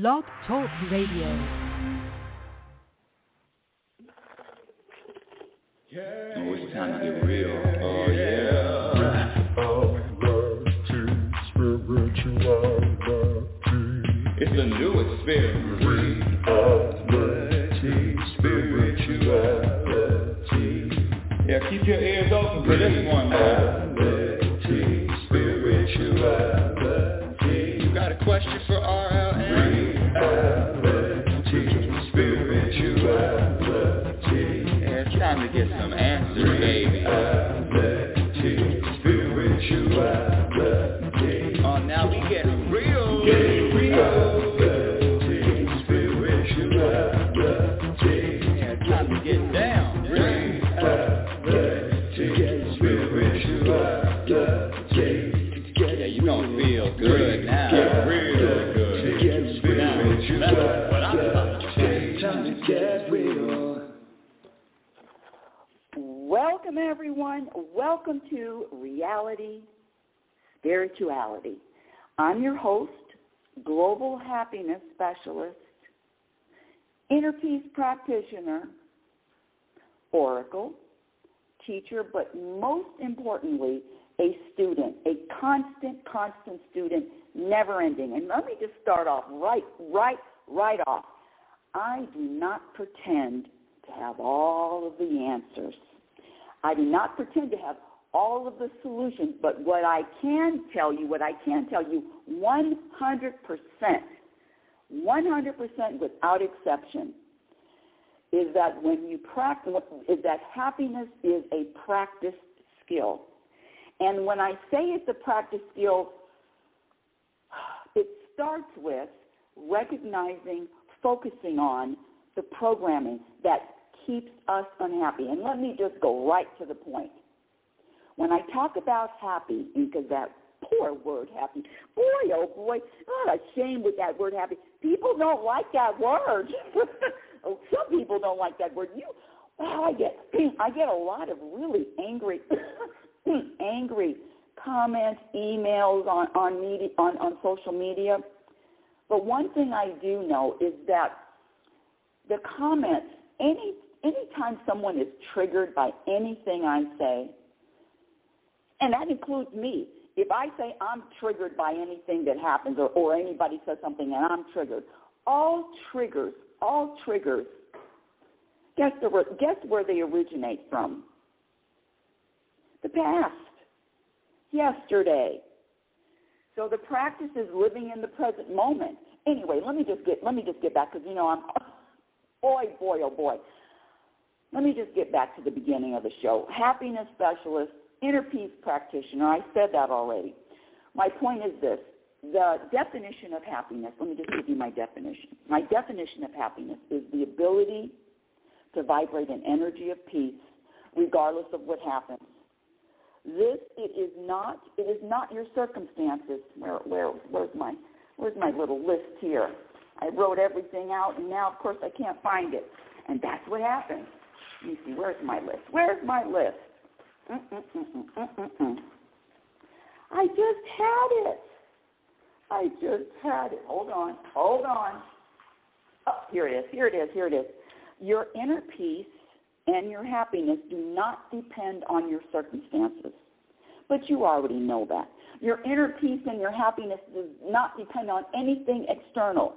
Blog Talk Radio. Oh, it's time to get real. Oh, yeah. It's a new experience. Spirituality. Yeah, keep your ears open for this one, man. Spirituality. You got a question for RLN? Spirituality. Yeah, it's time to get some answers, baby. Spirituality. Oh, now we getting real. Getting real. Spirituality. Yeah, it's time to get down. Yeah, you gonna feel good now. Real good. Now, that's what I'm talking about. Welcome, everyone. Welcome to Reality Spirituality. I'm your host, Global Happiness Specialist, Inner Peace Practitioner, Oracle, teacher, but most importantly, a student, a constant student, never ending. And let me just start off right off. I do not pretend to have all of the answers. I do not pretend to have all of the solutions, but what I can tell you 100% without exception, is that when you practice, is that happiness is a practice skill. And when I say it's a practice skill, it starts with recognizing, focusing on the programming that keeps us unhappy. And let me just go right to the point. When I talk about happy, because that poor word happy, boy, oh boy, what a shame with that word happy. People don't like that word. Some people don't like that word. I get a lot of really angry comments, emails on social media. But one thing I do know is that the comments, anytime someone is triggered by anything I say, and that includes me. If I say I'm triggered by anything that happens or anybody says something and I'm triggered, all triggers, guess where they originate from? The past, yesterday. So the practice is living in the present moment. Anyway, let me just get back, because I'm boy. Let me just get back to the beginning of the show. Happiness specialist, inner peace practitioner. I said that already. My point is this. The definition of happiness, let me just give you my definition. My definition of happiness is the ability to vibrate an energy of peace regardless of what happens. It is not your circumstances. Where's my little list here? I wrote everything out, and now, of course, I can't find it. And that's what happens. Let me see, where's my list? I just had it. Hold on. Oh, here it is. Your inner peace and your happiness do not depend on your circumstances. But you already know that. Your inner peace and your happiness does not depend on anything external.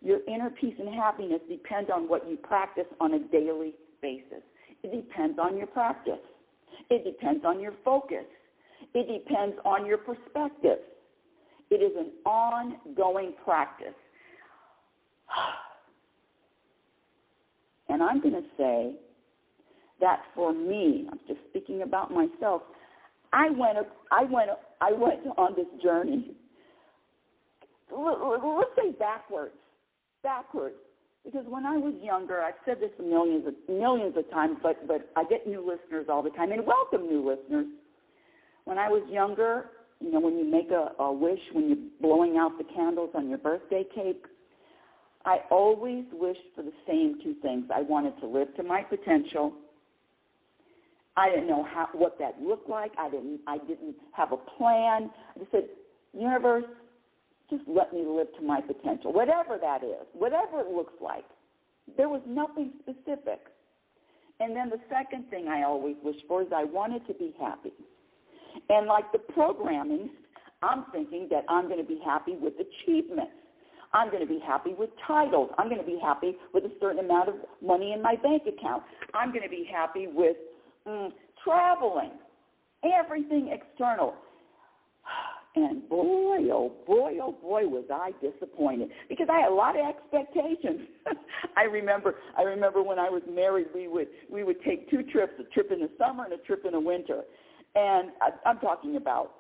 Your inner peace and happiness depend on what you practice on a daily basis. It depends on your practice. It depends on your focus. It depends on your perspective. It is an ongoing practice. And I'm going to say that for me, I'm just speaking about myself, I went on this journey. Let's say backwards. Because when I was younger, I've said this millions of times, but I get new listeners all the time, and welcome new listeners. When I was younger, when you make a wish, when you're blowing out the candles on your birthday cake, I always wished for the same two things. I wanted to live to my potential. I didn't know what that looked like. I didn't have a plan. I just said, universe, Just let me live to my potential, whatever that is, whatever it looks like. There was nothing specific. And then the second thing I always wish for is I wanted to be happy. And like the programming, I'm thinking that I'm going to be happy with achievements. I'm going to be happy with titles. I'm going to be happy with a certain amount of money in my bank account. I'm going to be happy with traveling, everything external. And boy, oh boy, was I disappointed because I had a lot of expectations. I remember when I was married, we would take two trips, a trip in the summer and a trip in the winter. And I'm talking about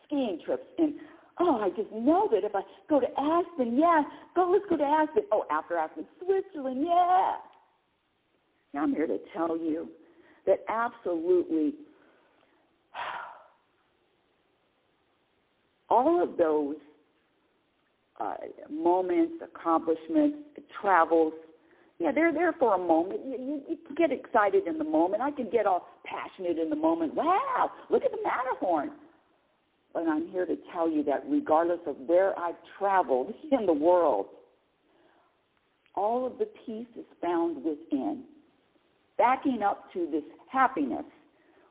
skiing trips. And, I just know that if I go to Aspen, let's go to Aspen. Oh, after Aspen, Switzerland, yeah. Now I'm here to tell you that absolutely all of those moments, accomplishments, travels, they're there for a moment. You can get excited in the moment. I can get all passionate in the moment. Wow, look at the Matterhorn. But I'm here to tell you that regardless of where I've traveled in the world, all of the peace is found within. Backing up to this happiness,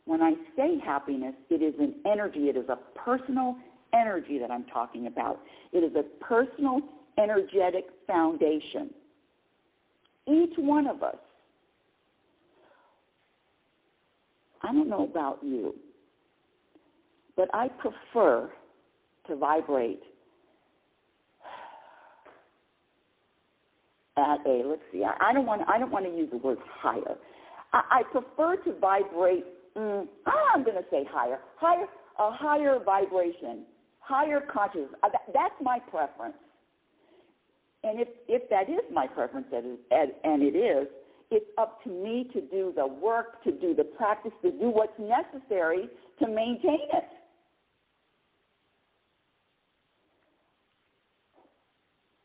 when I say happiness, it is an energy. It is a personal energy that I'm talking about. It is a personal, energetic foundation. Each one of us, I don't know about you, but I prefer to vibrate at a, let's see, I don't want to use the word higher. I prefer to vibrate, I'm going to say higher, a higher vibration, higher consciousness. That's my preference. And if that is my preference, and it is, it's up to me to do the work, to do the practice, to do what's necessary to maintain it.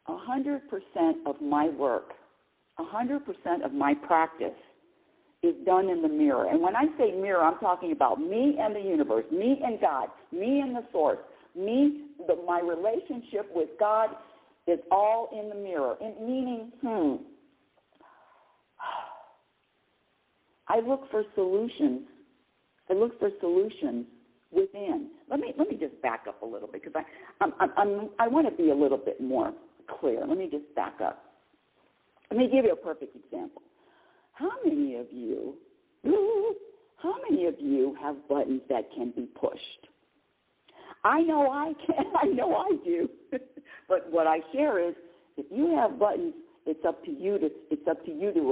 100% of my work, 100% of my practice is done in the mirror. And when I say mirror, I'm talking about me and the universe, me and God, me and the source, my relationship with God is all in the mirror. Meaning, I look for solutions. I look for solutions within. Let me just back up a little bit because I want to be a little bit more clear. Let me just back up. Let me give you a perfect example. How many of you have buttons that can be pushed? I know I can. I know I do. But what I share is, if you have buttons, it's up to you to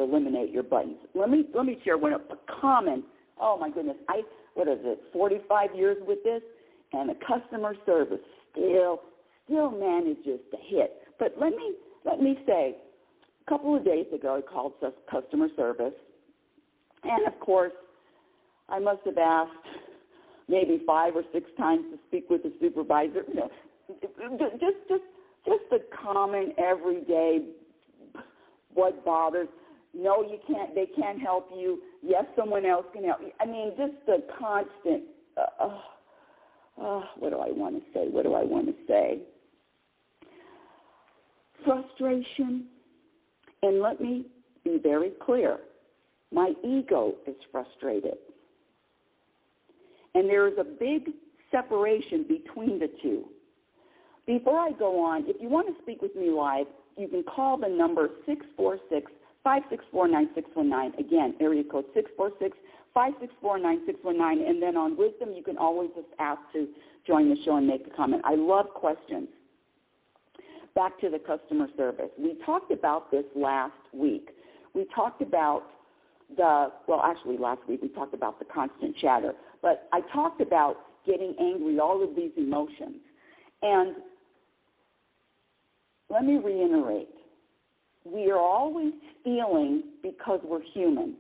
eliminate your buttons. Let me share a common. Oh my goodness, 45 years with this, and the customer service still manages to hit. But let me say, a couple of days ago, I called customer service, and of course, I must have asked maybe 5 or 6 times to speak with the supervisor. Just the common everyday, what bothers. No, you can't. They can't help you. Yes, someone else can help you. I mean, just the constant. What do I want to say? Frustration. And let me be very clear. My ego is frustrated. And there is a big separation between the two. Before I go on, if you want to speak with me live, you can call the number 646-564-9619. Again, area code 646-564-9619. And then on Wisdom, you can always just ask to join the show and make a comment. I love questions. Back to the customer service. We talked about this last week. We talked about last week we talked about the constant chatter. But I talked about getting angry, all of these emotions. And let me reiterate. We are always feeling because we're human.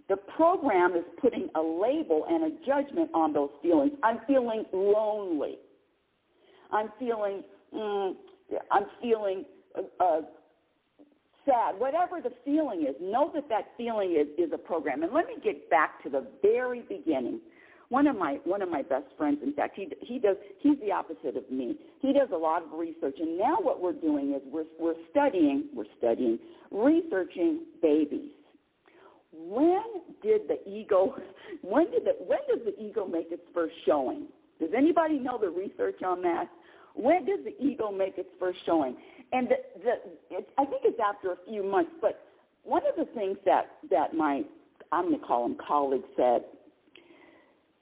The program is putting a label and a judgment on those feelings. I'm feeling lonely. I'm feeling sad. Whatever the feeling is, know that feeling is a program. And let me get back to the very beginning One of my best friends, in fact, he's the opposite of me. He does a lot of research, and now what we're doing is we're studying, researching babies. When does the ego make its first showing? Does anybody know the research on that? When does the ego make its first showing? And I think it's after a few months. But one of the things that my, I'm going to call him colleague, said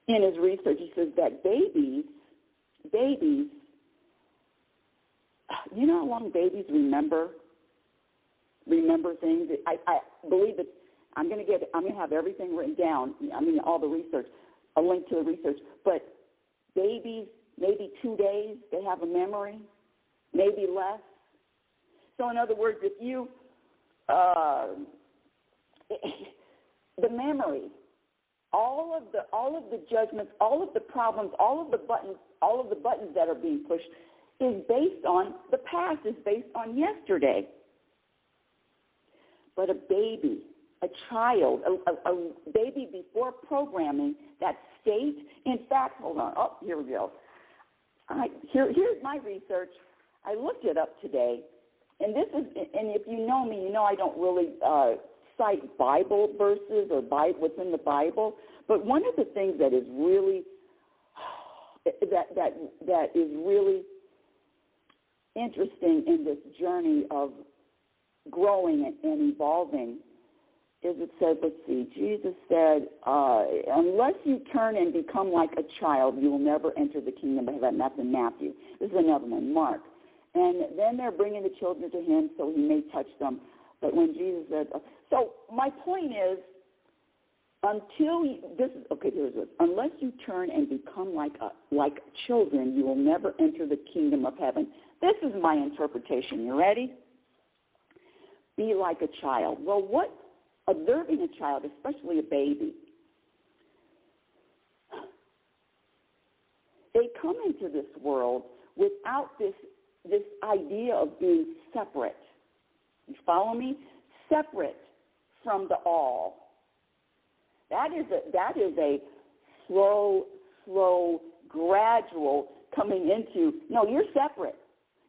in his research, he says that babies, you know how long babies remember things? I believe it. I'm going to have everything written down. I mean, all the research, a link to the research. But babies, maybe 2 days, they have a memory, maybe less. So in other words, if you, the memory, all of the judgments, all of the problems, all of the buttons that are being pushed is based on the past, is based on yesterday. But a baby, a child, a baby before programming, that state, in fact, hold on, oh, here we go. Here's my research. I looked it up today, and if you know me, you know I don't really cite Bible verses or what's in the Bible, but one of the things that is really that is really interesting in this journey of growing and evolving is it says, let's see, Jesus said, unless you turn and become like a child, you will never enter the kingdom of heaven. That's in Matthew. This is another one, Mark. And then they're bringing the children to him so he may touch them. But when Jesus said, so my point is, unless you turn and become like children, you will never enter the kingdom of heaven. This is my interpretation. You ready? Be like a child. Well, observing a child, especially a baby, they come into this world without this idea of being separate. You follow me? Separate from the all. That is a slow, gradual coming into, no, you're separate.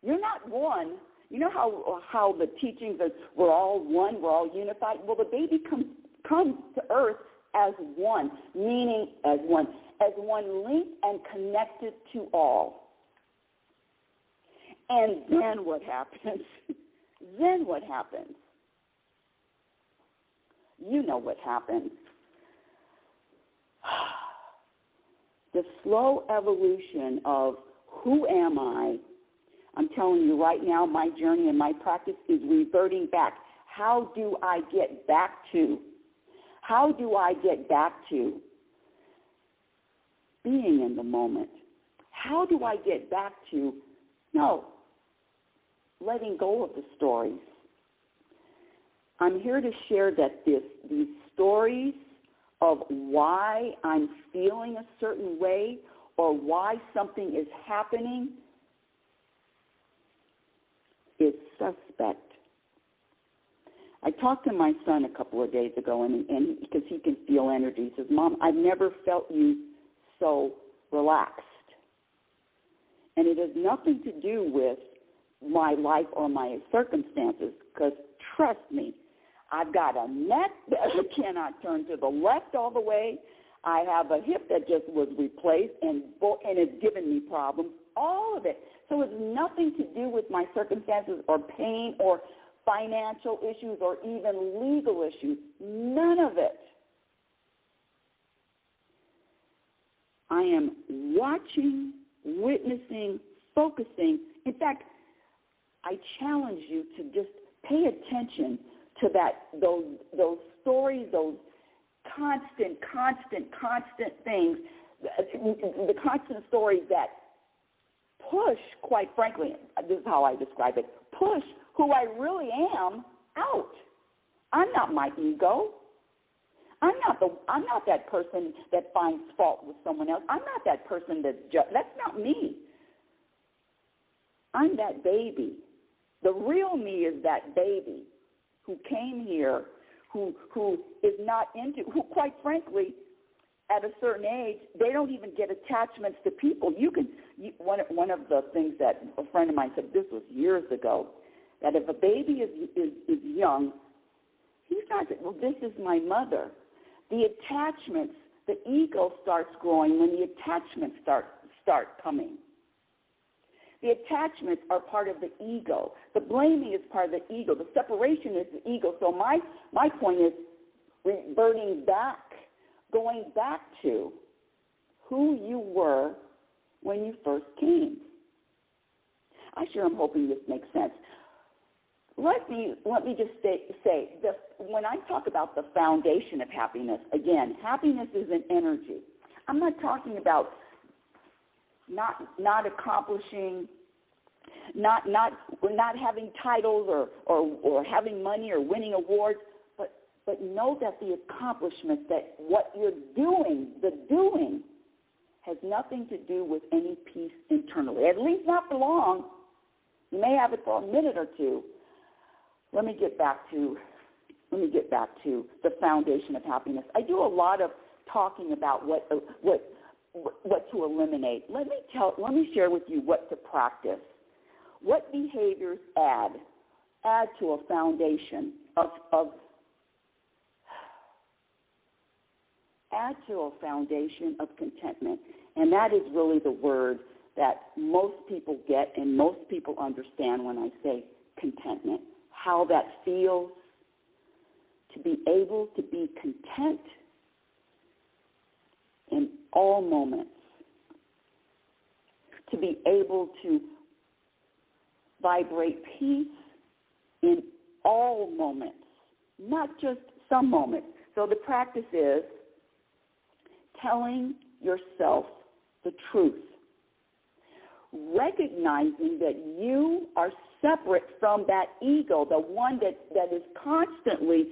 You're not one. You know how the teachings are, we're all one, we're all unified? Well, the baby comes to earth as one, meaning as one linked and connected to all. And then what happens? You know what happens. The slow evolution of who am I? I'm telling you right now, my journey and my practice is reverting back. How do I get back to being in the moment? How do I get back to, letting go of the stories? I'm here to share that these stories of why I'm feeling a certain way or why something is happening is suspect. I talked to my son a couple of days ago, and because he can feel energy, he says, Mom, I've never felt you so relaxed. And it has nothing to do with my life or my circumstances, because trust me, I've got a neck that cannot turn to the left all the way. I have a hip that just was replaced and it's given me problems, all of it. So it's nothing to do with my circumstances or pain or financial issues or even legal issues. None of it. I am watching, witnessing, focusing. In fact, I challenge you to just pay attention to those stories, those constant things, the constant stories that push, quite frankly, this is how I describe it, push who I really am out. I'm not my ego. I'm not that person that finds fault with someone else. I'm not that person that's not me. I'm that baby. The real me is that baby who came here, who is not into, who quite frankly at a certain age, they don't even get attachments to people. One of the things that a friend of mine said, this was years ago, that if a baby is young, he starts, well, this is my mother. The attachments, the ego starts growing when the attachments start coming. The attachments are part of the ego. The blaming is part of the ego. The separation is the ego. So my point is reverting back, going back to who you were when you first came. I sure am hoping this makes sense. Let me just say this, when I talk about the foundation of happiness, again, happiness is an energy. I'm not talking about not accomplishing, not having titles or having money or winning awards, but know that the accomplishment, that what you're doing, the doing, has nothing to do with any peace internally, at least not for long. You may have it for a minute or two. Let me get back to the foundation of happiness. I do a lot of talking about what to eliminate. Let me share with you what to practice. What behaviors add to a foundation of contentment, and that is really the word that most people get and most people understand when I say contentment. How that feels to be able to be content in all moments, to be able to vibrate peace in all moments, not just some moments. So the practice is telling yourself the truth, recognizing that you are separate from that ego, the one that is constantly,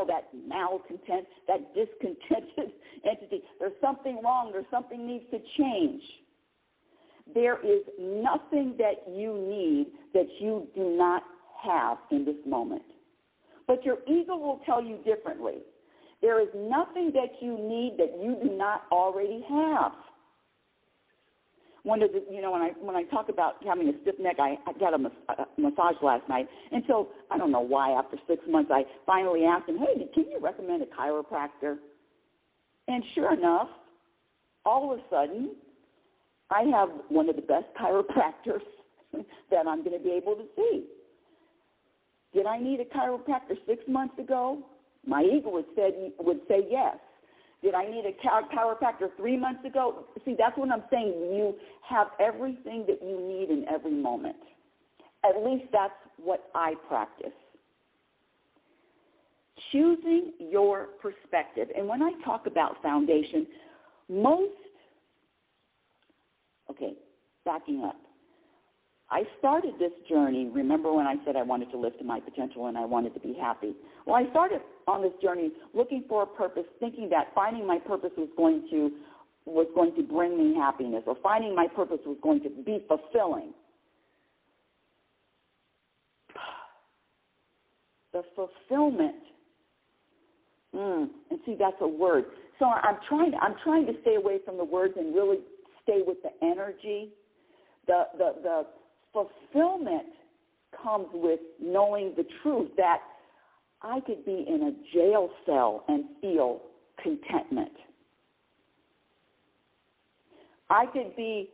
that malcontent, that discontented entity. There's something wrong. There's something needs to change. There is nothing that you need that you do not have in this moment. But your ego will tell you differently. There is nothing that you need that you do not already have. When I talk about having a stiff neck, I got a massage last night, and so I don't know why. After 6 months, I finally asked him, "Hey, can you recommend a chiropractor?" And sure enough, all of a sudden, I have one of the best chiropractors that I'm going to be able to see. Did I need a chiropractor 6 months ago? My ego would say yes. Did I need a chiropractor 3 months ago? See, that's what I'm saying. You have everything that you need in every moment. At least that's what I practice. Choosing your perspective. And when I talk about foundation, backing up. I started this journey, remember when I said I wanted to live to my potential and I wanted to be happy? Well, I started on this journey looking for a purpose, thinking that finding my purpose was going to bring me happiness, or finding my purpose was going to be fulfilling. The fulfillment. And see, that's a word. So I'm trying to stay away from the words and really stay with the energy. The fulfillment comes with knowing the truth that I could be in a jail cell and feel contentment. I could be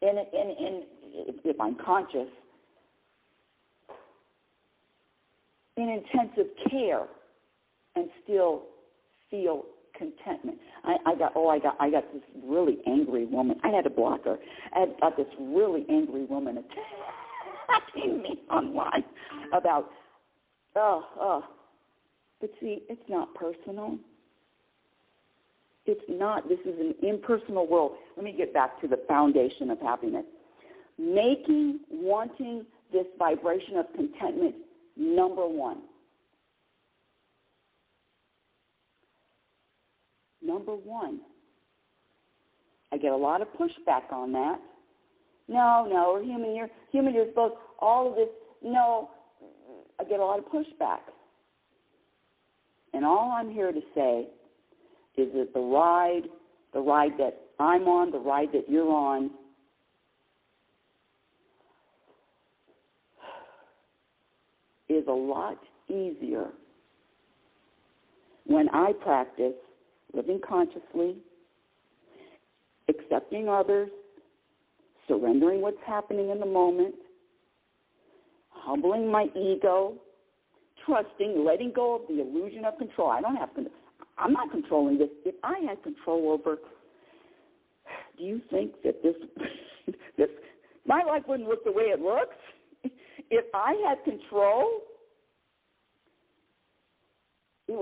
if I'm conscious, in intensive care and still feel contentment. I got this really angry woman. I had to block her. I got this really angry woman attacking me online about, but see, it's not personal. It's not. This is an impersonal world. Let me get back to the foundation of happiness. Wanting this vibration of contentment, number one. Number one. I get a lot of pushback on that. No, we're human. You're human. You're supposed all of this. No, I get a lot of pushback. And all I'm here to say Is it the ride that I'm on, the ride that you're on? Is a lot easier when I practice living consciously, accepting others, surrendering what's happening in the moment, humbling my ego, trusting, letting go of the illusion of control. I'm not controlling this. If I had control over, do you think that this my life wouldn't look the way it looks? If I had control, it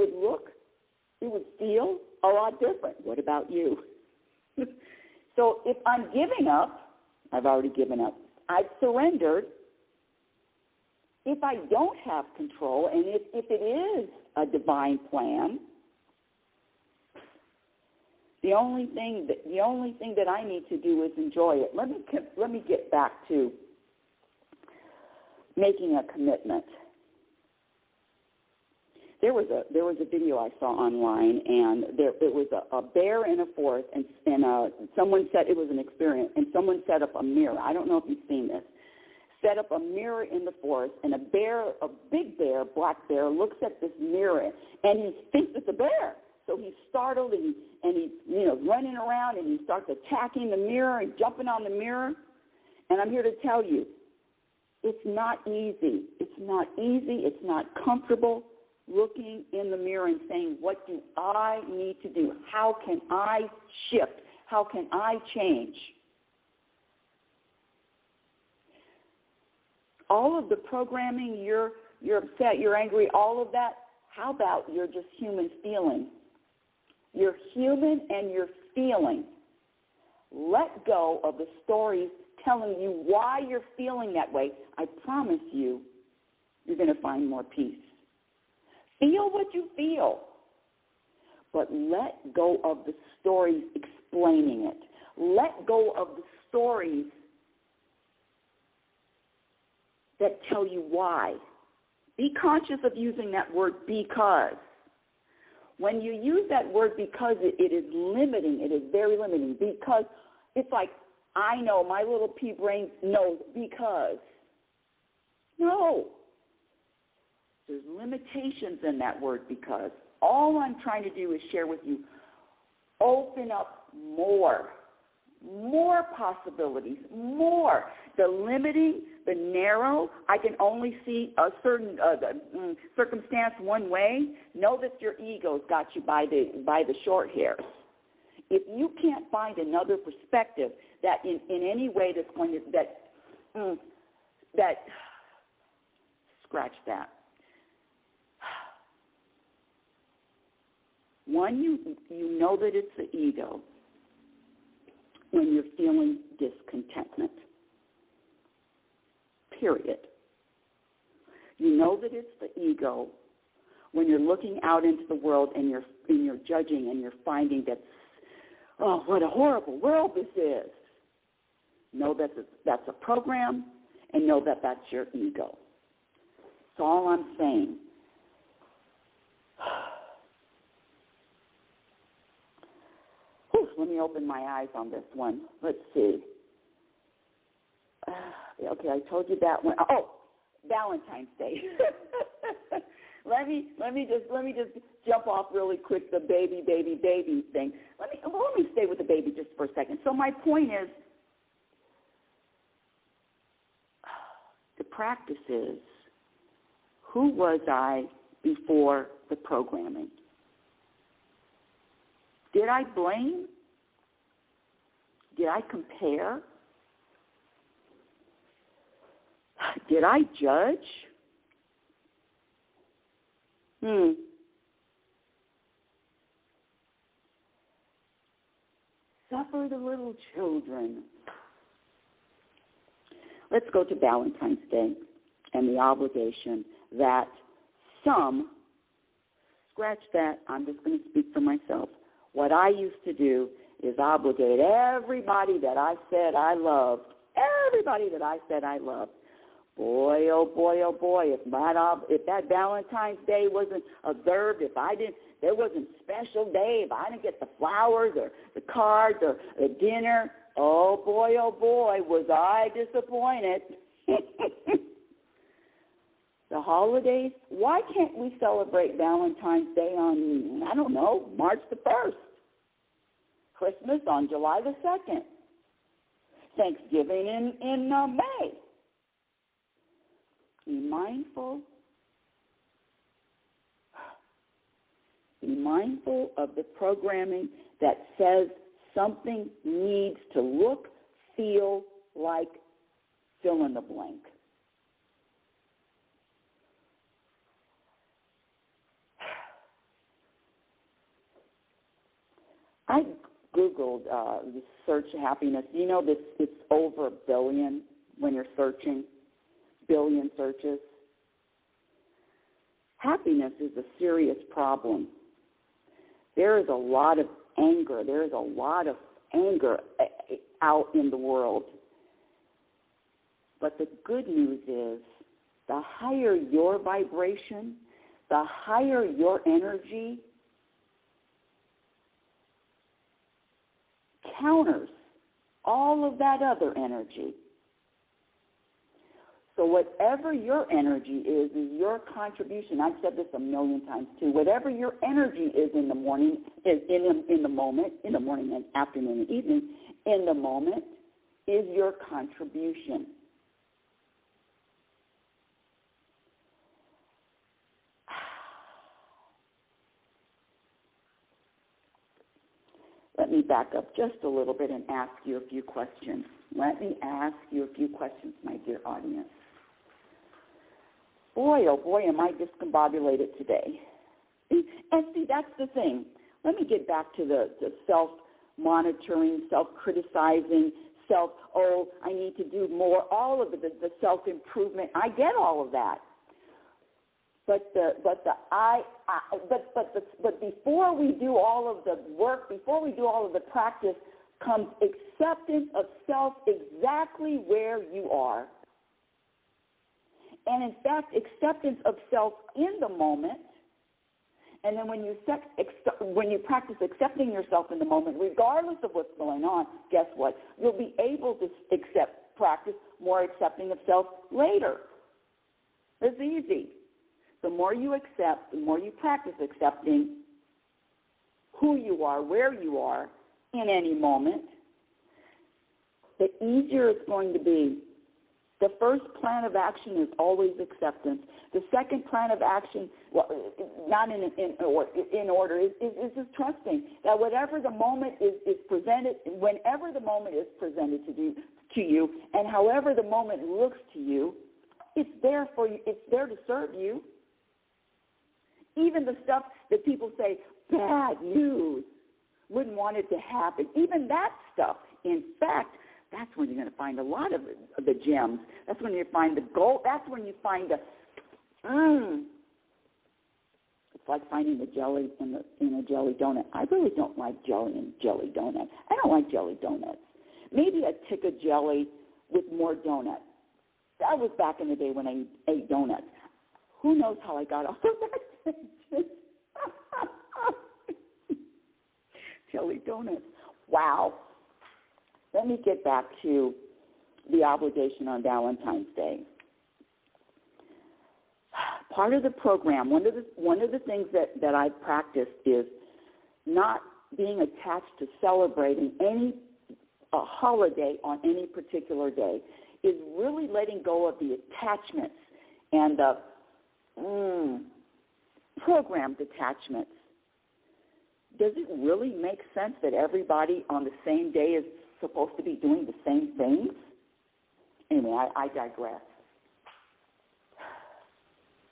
would feel a lot different. What about you? So if I'm giving up, I've already given up. I've surrendered. If I don't have control, and if it is a divine plan, the only thing that I need to do is enjoy it. Let me get back to making a commitment. There was a video I saw online, and it was a bear in a forest, and someone said it was an experiment, and someone set up a mirror. I don't know if you've seen this. Set up a mirror in the forest, and a big bear, black bear, looks at this mirror, and he thinks it's a bear. So he's startled, and he's running around, and he starts attacking the mirror and jumping on the mirror. And I'm here to tell you, it's not easy. It's not easy. It's not comfortable looking in the mirror and saying, what do I need to do? How can I shift? How can I change? All of the programming, you're upset, you're angry, all of that, how about you're just human feeling? You're human and you're feeling. Let go of the stories telling you why you're feeling that way. I promise you're going to find more peace. Feel what you feel, but let go of the stories explaining it. Let go of the stories that tell you why. Be conscious of using that word because. When you use that word because, it is limiting. It is very limiting because it's like, I know, my little pea brain knows because. No. There's limitations in that word because. All I'm trying to do is share with you, open up more possibilities, more. The limiting, the narrow, I can only see a certain circumstance one way. Know that your ego's got you by the short hairs. If you can't find another perspective that in any way that's going to, that scratch that. One, you know that it's the ego when you're feeling discontentment, period. You know that it's the ego when you're looking out into the world and you're judging and you're finding that, oh, what a horrible world this is. Know that that's a program, and know that that's your ego. That's all I'm saying. Let me open my eyes on this one. Let's see. Okay, I told you that one. Oh, Valentine's Day. Let me just jump off really quick the baby thing. Let me stay with the baby just for a second. So my point is, the practice is, who was I before the programming? Did I blame? Did I compare? Did I judge? Suffer the little children. Let's go to Valentine's Day and the obligation that some, scratch that, I'm just going to speak for myself. What I used to do is obligate everybody that I said I loved, Boy, oh boy, oh boy, if that Valentine's Day wasn't observed, there wasn't special day, if I didn't get the flowers or the cards or the dinner, oh boy, was I disappointed. The holidays, why can't we celebrate Valentine's Day on, I don't know, March the 1st? Christmas on July the 2nd. Thanksgiving in May. Be mindful. Be mindful of the programming that says something needs to look, feel like fill in the blank. I Googled the search happiness. You know, it's over 1 billion when you're searching, billion searches. Happiness is a serious problem. There is a lot of anger. There is a lot of anger out in the world. But the good news is the higher your vibration, the higher your energy, counters all of that other energy. So whatever your energy is your contribution. I've said this a million times too. Whatever your energy is in the morning, is in the moment, in the morning and afternoon and evening, in the moment is your contribution. Let me back up just a little bit and ask you a few questions. Let me ask you a few questions, my dear audience. Boy, oh boy, am I discombobulated today. And see, that's the thing. Let me get back to the self-monitoring, self-criticizing, I need to do more, all of the self-improvement. I get all of that. But before we do all of the work, before we do all of the practice, comes acceptance of self exactly where you are. And in fact, acceptance of self in the moment. And then when you practice accepting yourself in the moment, regardless of what's going on, guess what? You'll be able to practice more accepting of self later. It's easy. The more you accept, the more you practice accepting who you are, where you are in any moment, the easier it's going to be. The first plan of action is always acceptance. The second plan of action, well, not in order, is just trusting that whatever the moment is presented, whenever the moment is presented to you, and however the moment looks to you, it's there for you. It's there to serve you. Even the stuff that people say, bad news, wouldn't want it to happen. Even that stuff, in fact, that's when you're going to find a lot of the gems. That's when you find the gold. That's when you find the, It's like finding the jelly in a jelly donut. I really don't like jelly in jelly donuts. I don't like jelly donuts. Maybe a tick of jelly with more donuts. That was back in the day when I ate donuts. Who knows how I got off of that? Jelly donuts. Wow. Let me get back to the obligation on Valentine's Day. Part of the program, one of the things that I practiced is not being attached to celebrating a holiday on any particular day, is really letting go of the attachments and the programmed attachments. Does it really make sense that everybody on the same day is supposed to be doing the same things? Anyway, I digress.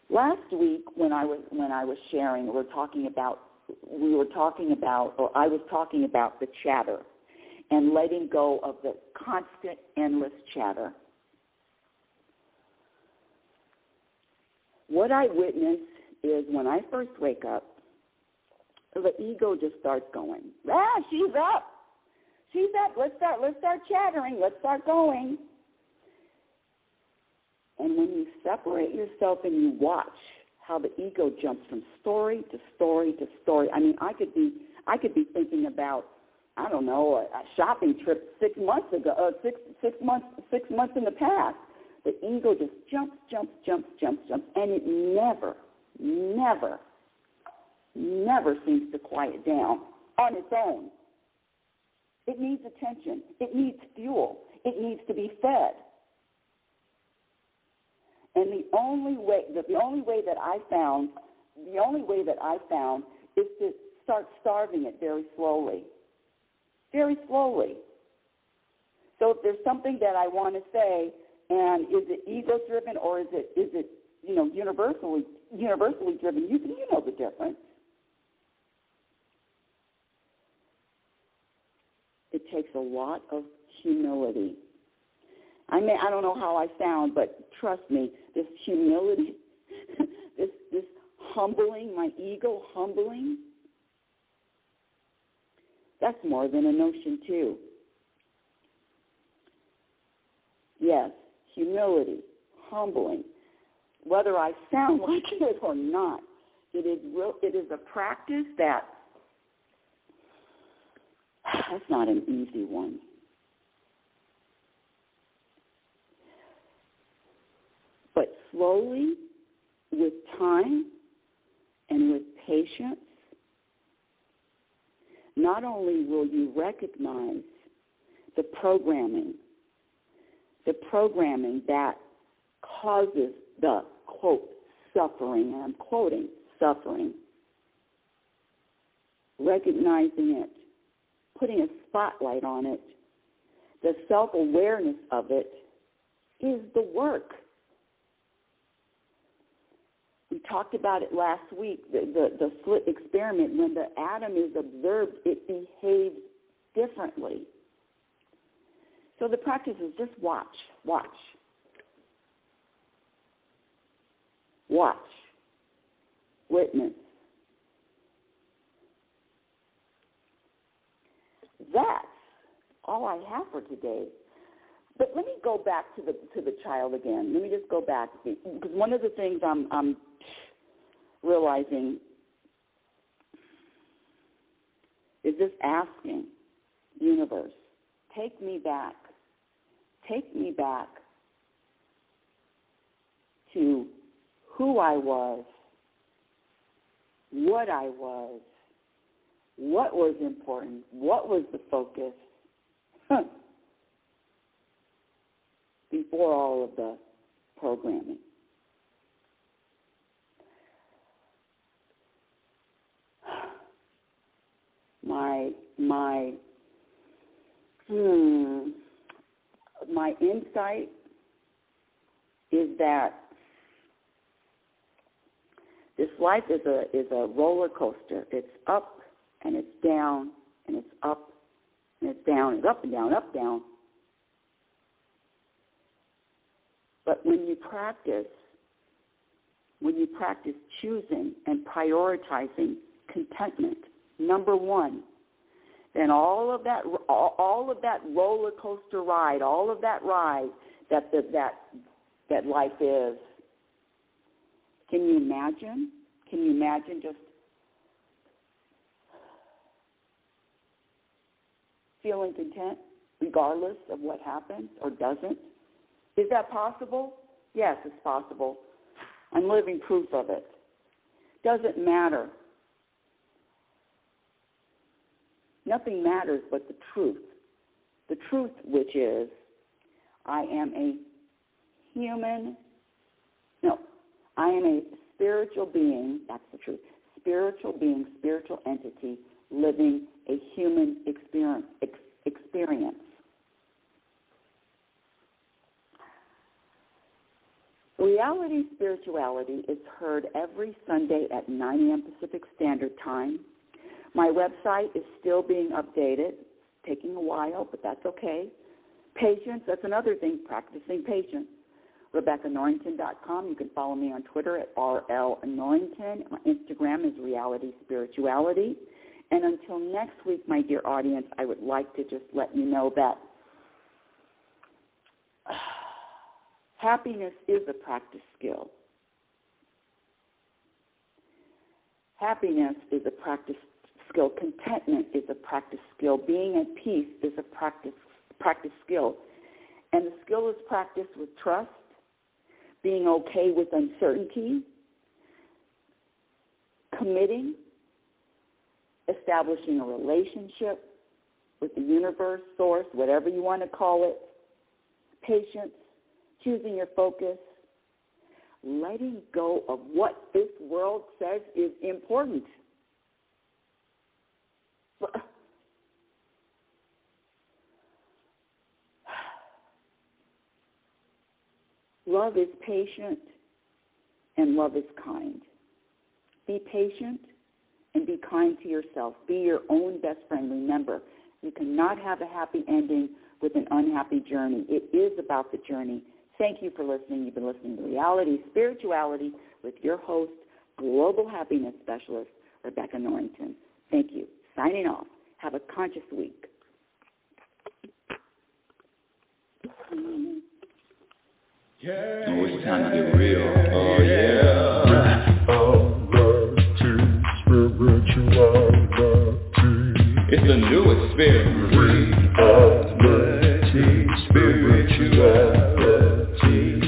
Last week, when I was sharing, I was talking about the chatter and letting go of the constant, endless chatter. What I witness is when I first wake up, the ego just starts going, she's up. She's up. Let's start chattering. Let's start going. And when you separate yourself and you watch how the ego jumps from story to story to story. I mean, I could be thinking about, I don't know, a shopping trip 6 months ago, 6 months in the past. The ego just jumps, and it never seems to quiet down on its own. It needs attention. It needs fuel. It needs to be fed. And the only way that I found is to start starving it very slowly. Very slowly. So if there's something that I want to say, and is it ego-driven or is it universally driven? You know the difference. It takes a lot of humility. I don't know how I sound, but trust me, this humility, this humbling, my ego humbling, that's more than a notion too. Yes, humility, humbling, whether I sound like it or not, it is a practice that's not an easy one. But slowly, with time and with patience, not only will you recognize the programming that causes the, quote, suffering, and I'm quoting, suffering, recognizing it, putting a spotlight on it, the self-awareness of it is the work. We talked about it last week, the slit experiment. When the atom is observed, it behaves differently. So the practice is just watch, witness. That's all I have for today. But let me go back to the child again. Let me just go back, because one of the things I'm realizing is just asking the universe, take me back to who I was, what was important, what was the focus before all of the programming. My insight is that this life is a roller coaster. It's up and it's down and it's up and it's down. It's up and down, up, down. But when you practice choosing and prioritizing contentment, number one, then all of that roller coaster ride, all of that ride that life is. Can you imagine? Can you imagine just feeling content regardless of what happens or doesn't? Is that possible? Yes, it's possible. I'm living proof of it. Doesn't matter. Nothing matters but the truth. The truth, which is, I am a spiritual being, that's the truth, spiritual being, spiritual entity, living a human experience. Reality Spirituality is heard every Sunday at 9 a.m. Pacific Standard Time. My website is still being updated. It's taking a while, but that's okay. Patience, that's another thing, practicing patience. RebeccaNorrington.com. You can follow me on Twitter at RLNorrington. My Instagram is Reality Spirituality. And until next week, my dear audience, I would like to just let you know that Happiness is a practice skill. Happiness is a practice skill. Contentment is a practice skill. Being at peace is a practice skill. And the skill is practiced with trust, being okay with uncertainty, committing, establishing a relationship with the universe, source, whatever you want to call it, patience, choosing your focus, letting go of what this world says is important. Love is patient and love is kind. Be patient and be kind to yourself. Be your own best friend. Remember, you cannot have a happy ending with an unhappy journey. It is about the journey. Thank you for listening. You've been listening to Reality Spirituality with your host, Global Happiness Specialist, Rebecca Norrington. Thank you. Signing off. Have a conscious week. Yeah. Oh, it's time to get real. Oh, yeah. It's the new experience. Reality Spirituality.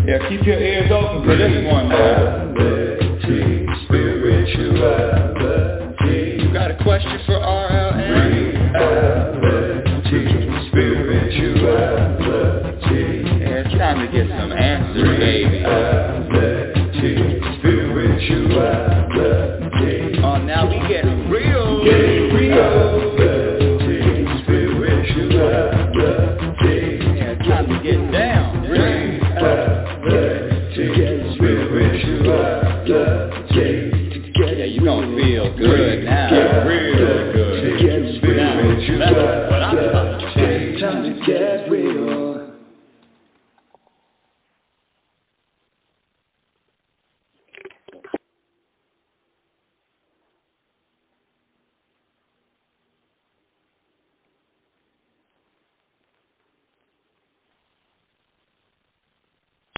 Yeah, keep your ears open for this one, man. Reality Spirituality. You got a question for RLN? Reality Spirituality. Yeah, it's time to get some answers, baby. Reality Spirituality. Oh, now we get real. Yeah, it's time to get down. Yeah, you gonna feel good.